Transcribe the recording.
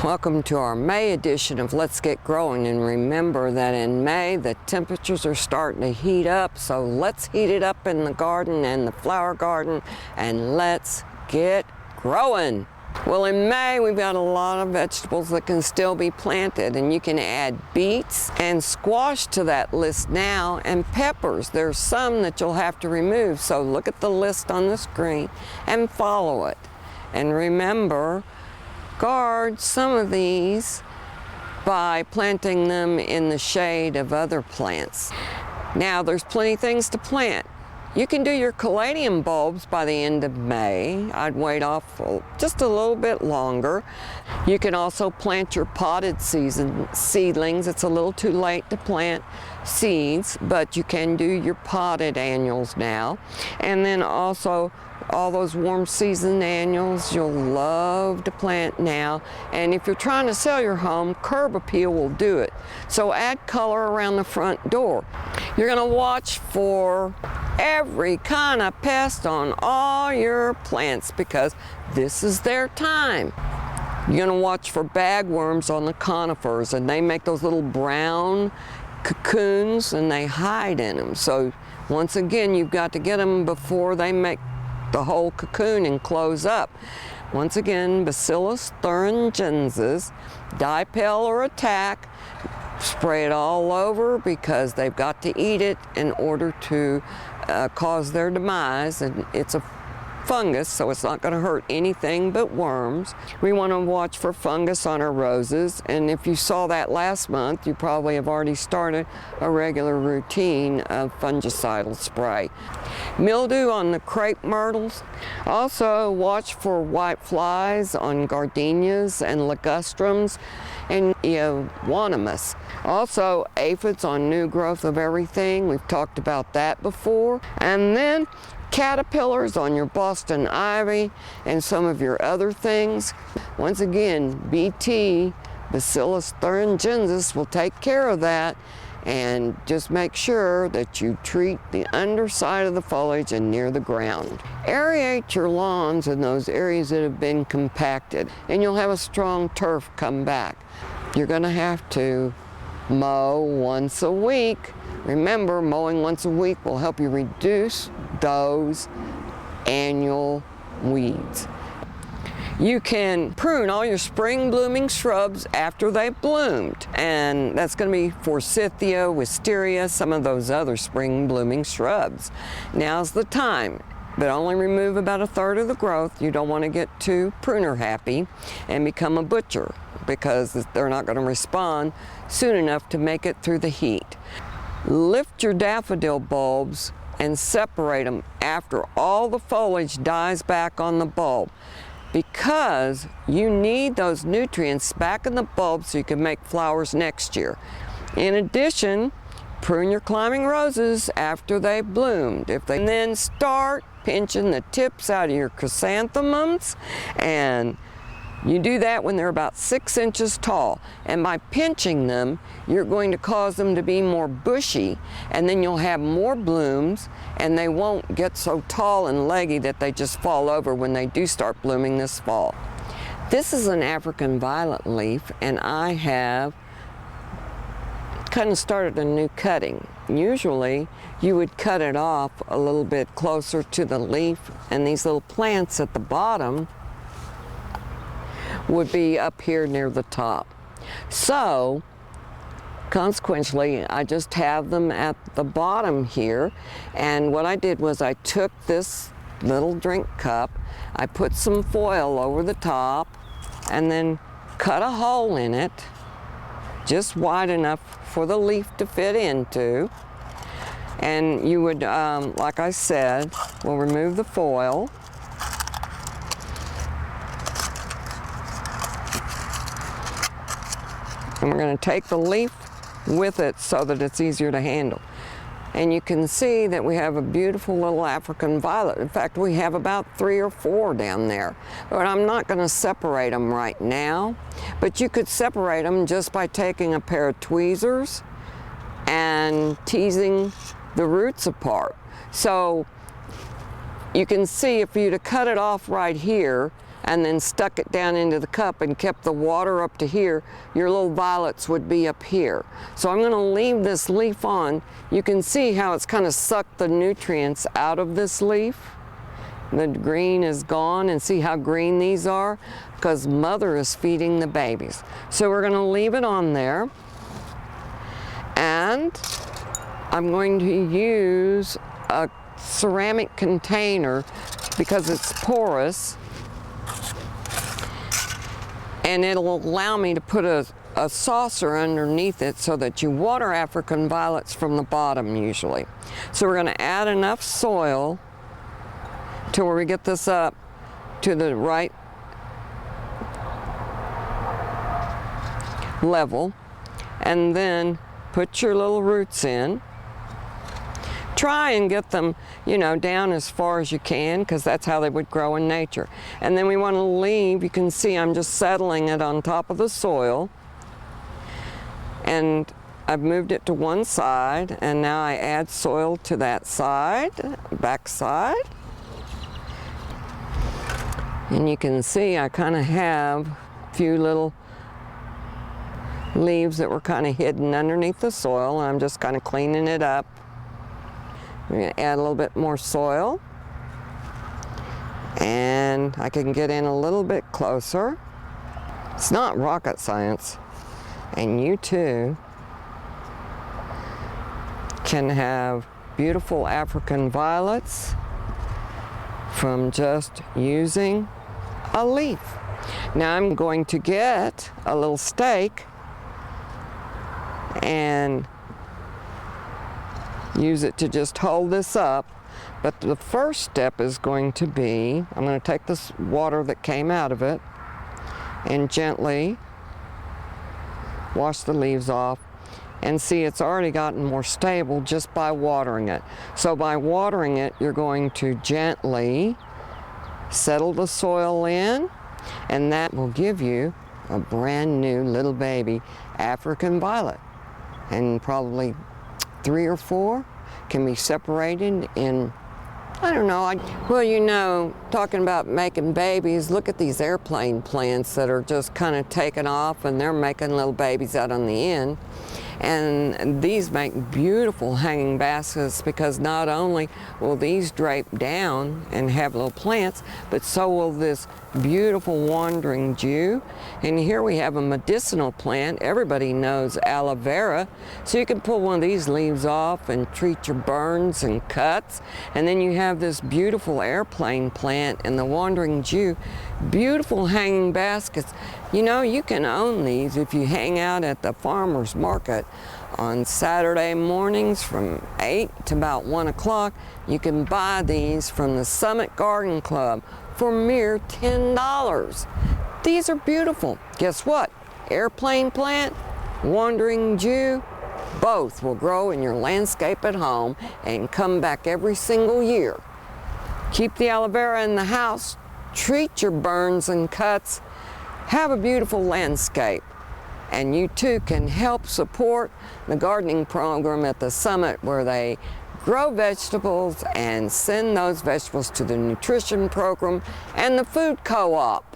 Welcome to our May edition of Let's Get Growing, and remember that in May the temperatures are starting to heat up, so let's heat it up in the garden and the flower garden, and let's get growing. Well, in May we've got a lot of vegetables that can still be planted, and you can add beets and squash to that list now, and peppers. There's some that you'll have to remove, so look at the list on the screen and follow it. And remember, guard some of these by planting them in the shade of other plants. Now, there's plenty of things to plant. You can do your caladium bulbs by the end of May. I'd wait off just a little bit longer. You can also plant your potted seedlings. It's a little too late to plant seeds, but you can do your potted annuals now. And then also all those warm season annuals you'll love to plant now. And if you're trying to sell your home, curb appeal will do it. So add color around the front door. You're going to watch for every kind of pest on all your plants because this is their time. You're going to watch for bagworms on the conifers, and they make those little brown cocoons and they hide in them. So once again, you've got to get them before they make the whole cocoon and close up. Once again, Bacillus thuringiensis, dipel or attack. Spray it all over because they've got to eat it in order to cause their demise, and it's a fungus, so it's not going to hurt anything but worms. We want to watch for fungus on our roses, and if you saw that last month, you probably have already started a regular routine of fungicidal spray. Mildew on the crepe myrtles. Also watch for white flies on gardenias and ligustrums and euonymus. Also aphids on new growth of everything. We've talked about that before. And then caterpillars on your Boston ivy and some of your other things. Once again, BT, Bacillus thuringiensis, will take care of that. And just make sure that you treat the underside of the foliage and near the ground. Aerate your lawns in those areas that have been compacted, and you'll have a strong turf come back. You're going to have to mow once a week. Remember, mowing once a week will help you reduce those annual weeds. You can prune all your spring blooming shrubs after they've bloomed, and that's going to be forsythia, wisteria, some of those other spring blooming shrubs. Now's the time, but only remove about a third of the growth. You don't want to get too pruner happy and become a butcher because they're not going to respond soon enough to make it through the heat. Lift your daffodil bulbs and separate them after all the foliage dies back on the bulb, because you need those nutrients back in the bulb so you can make flowers next year. In addition, prune your climbing roses after they've bloomed. Then start pinching the tips out of your chrysanthemums, and you do that when they're about 6 inches tall. And by pinching them, you're going to cause them to be more bushy, and then you'll have more blooms, and they won't get so tall and leggy that they just fall over when they do start blooming this fall. This is an African violet leaf, and I have kind of started a new cutting. Usually, you would cut it off a little bit closer to the leaf, and these little plants at the bottom would be up here near the top. So, consequently, I just have them at the bottom here, and what I did was I took this little drink cup, I put some foil over the top, and then cut a hole in it, just wide enough for the leaf to fit into. And you would, like I said, we'll remove the foil. And we're going to take the leaf with it so that it's easier to handle. And you can see that we have a beautiful little African violet. In fact, we have about 3 or 4 down there. But I'm not going to separate them right now. But you could separate them just by taking a pair of tweezers and teasing the roots apart. So you can see if you'd have cut it off right here and then stuck it down into the cup and kept the water up to here, your little violets would be up here. So I'm going to leave this leaf on. You can see how it's kind of sucked the nutrients out of this leaf. The green is gone, and see how green these are? Because mother is feeding the babies. So we're going to leave it on there, and I'm going to use a ceramic container because it's porous, and it'll allow me to put a saucer underneath it so that you water African violets from the bottom usually. So we're going to add enough soil to where we get this up to the right level, and then put your little roots in. Try and get them, you know, down as far as you can, because that's how they would grow in nature. And then we want to leave, you can see I'm just settling it on top of the soil, and I've moved it to one side, and now I add soil to that side, back side. And you can see I kind of have a few little leaves that were kind of hidden underneath the soil, and I'm just kind of cleaning it up. I'm going to add a little bit more soil, and I can get in a little bit closer. It's not rocket science, and you too can have beautiful African violets from just using a leaf. Now I'm going to get a little stake and use it to just hold this up. But the first step is going to be, I'm going to take this water that came out of it and gently wash the leaves off. And see, it's already gotten more stable just by watering it. So by watering it, you're going to gently settle the soil in, and that will give you a brand new little baby African violet. And probably 3 or 4 can be separated in, I don't know. Well, you know, talking about making babies, look at these airplane plants that are just kind of taking off, and they're making little babies out on the end. And these make beautiful hanging baskets, because not only will these drape down and have little plants, but so will this beautiful wandering Jew. And here we have a medicinal plant. Everybody knows aloe vera. So you can pull one of these leaves off and treat your burns and cuts. And then you have this beautiful airplane plant and the wandering Jew. Beautiful hanging baskets. You know, you can own these if you hang out at the farmer's market on Saturday mornings from 8 to about 1 o'clock. You can buy these from the Summit Garden Club for mere $10. These are beautiful. Guess what? Airplane plant, wandering Jew, both will grow in your landscape at home and come back every single year. Keep the aloe vera in the house, treat your burns and cuts, have a beautiful landscape. And you too can help support the gardening program at the Summit, where they grow vegetables and send those vegetables to the nutrition program and the food co-op.